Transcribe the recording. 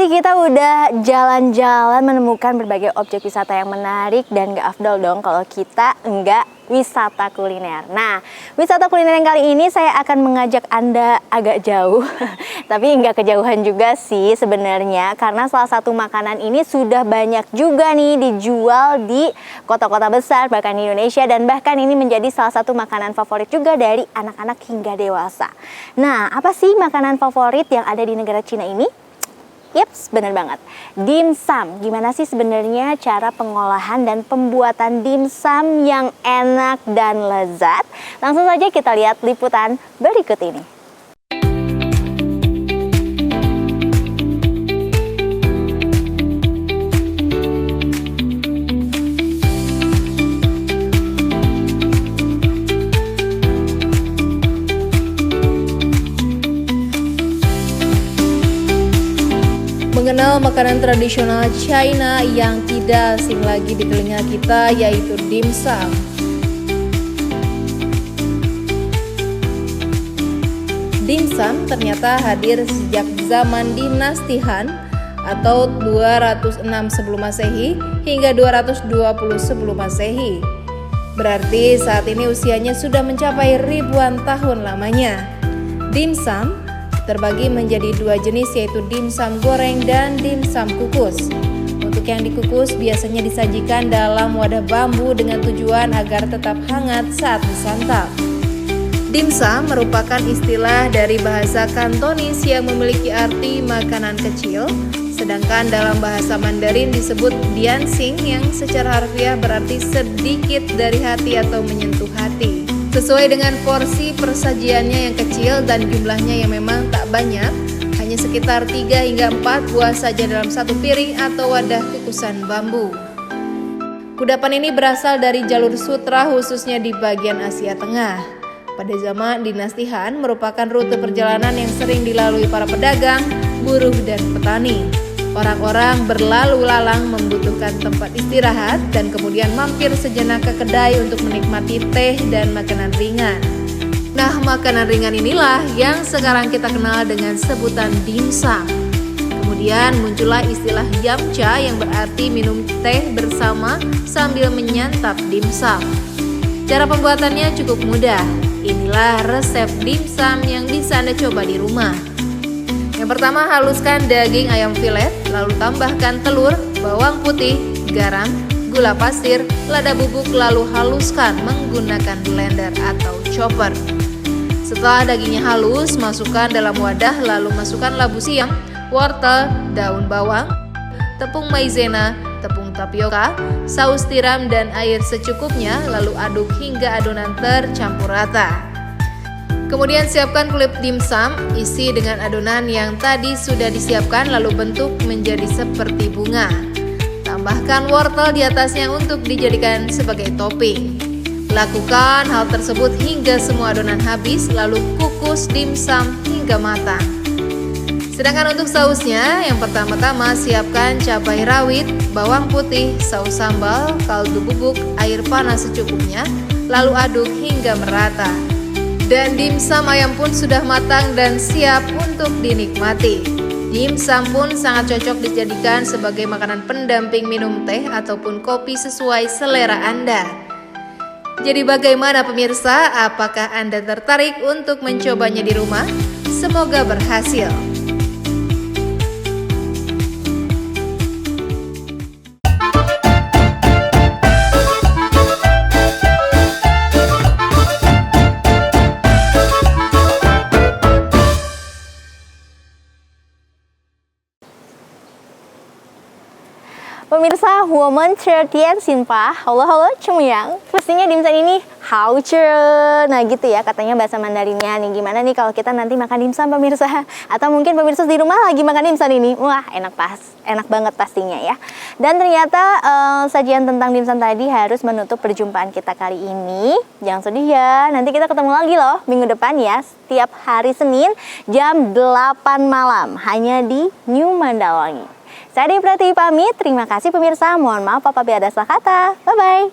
nih kita udah jalan-jalan menemukan berbagai objek wisata yang menarik dan gak afdol dong kalau kita enggak wisata kuliner. Nah, wisata kuliner yang kali ini saya akan mengajak Anda agak jauh, tapi enggak kejauhan juga sih sebenarnya, karena salah satu makanan ini sudah banyak juga nih dijual di kota-kota besar, bahkan di Indonesia, dan bahkan ini menjadi salah satu makanan favorit juga dari anak-anak hingga dewasa. Nah, apa sih makanan favorit yang ada di negara Cina ini? Yaps, bener banget. Dimsum. Gimana sih sebenarnya cara pengolahan dan pembuatan dimsum yang enak dan lezat? Langsung saja kita lihat liputan berikut ini. Mengenal makanan tradisional China yang tidak asing lagi di telinga kita, yaitu dimsum. Dimsum ternyata hadir sejak zaman dinasti Han atau 206 sebelum Masehi hingga 220 sebelum Masehi. Berarti saat ini usianya sudah mencapai ribuan tahun lamanya. Dimsum terbagi menjadi dua jenis, yaitu dimsum goreng dan dimsum kukus. Untuk yang dikukus biasanya disajikan dalam wadah bambu dengan tujuan agar tetap hangat saat disantap. Dimsum merupakan istilah dari bahasa Kantonis yang memiliki arti makanan kecil, sedangkan dalam bahasa Mandarin disebut diansing yang secara harfiah berarti sedikit dari hati atau menyentuh hati. Sesuai dengan porsi persajiannya yang kecil dan jumlahnya yang memang tak banyak, hanya sekitar 3 hingga 4 buah saja dalam satu piring atau wadah kukusan bambu. Kudapan ini berasal dari jalur sutra khususnya di bagian Asia Tengah. Pada zaman dinasti Han merupakan rute perjalanan yang sering dilalui para pedagang, buruh dan petani. Orang-orang berlalu lalang membutuhkan tempat istirahat dan kemudian mampir sejenak ke kedai untuk menikmati teh dan makanan ringan. Nah, makanan ringan inilah yang sekarang kita kenal dengan sebutan dimsum. Kemudian muncullah istilah yamcha yang berarti minum teh bersama sambil menyantap dimsum. Cara pembuatannya cukup mudah. Inilah resep dimsum yang bisa Anda coba di rumah. Yang pertama, haluskan daging ayam filet, lalu tambahkan telur, bawang putih, garam, gula pasir, lada bubuk, lalu haluskan menggunakan blender atau chopper. Setelah dagingnya halus, masukkan dalam wadah, lalu masukkan labu siam, wortel, daun bawang, tepung maizena, tepung tapioka, saus tiram dan air secukupnya, lalu aduk hingga adonan tercampur rata. Kemudian siapkan kulit dimsum, isi dengan adonan yang tadi sudah disiapkan lalu bentuk menjadi seperti bunga. Tambahkan wortel di atasnya untuk dijadikan sebagai topping. Lakukan hal tersebut hingga semua adonan habis, lalu kukus dimsum hingga matang. Sedangkan untuk sausnya, yang pertama-tama siapkan cabai rawit, bawang putih, saus sambal, kaldu bubuk, air panas secukupnya, lalu aduk hingga merata. Dan dimsum ayam pun sudah matang dan siap untuk dinikmati. Dimsum pun sangat cocok dijadikan sebagai makanan pendamping minum teh ataupun kopi sesuai selera Anda. Jadi bagaimana pemirsa? Apakah Anda tertarik untuk mencobanya di rumah? Semoga berhasil. Pemirsa, woman Certian Sinpa, halo cemuyang. Pastinya dimsum ini hao-cer. Nah gitu ya katanya bahasa Mandarinnya nih. Gimana nih kalau kita nanti makan dimsum pemirsa? Atau mungkin pemirsa di rumah lagi makan dimsum ini. Wah enak banget pastinya ya. Dan ternyata sajian tentang dimsum tadi harus menutup perjumpaan kita kali ini. Jangan sedih ya, nanti kita ketemu lagi loh minggu depan ya. Setiap hari Senin jam 8 malam hanya di New Mandalwangi. Saya Dewi Pratiwi pamit, terima kasih pemirsa, mohon maaf apabila ada salah kata. Bye-bye.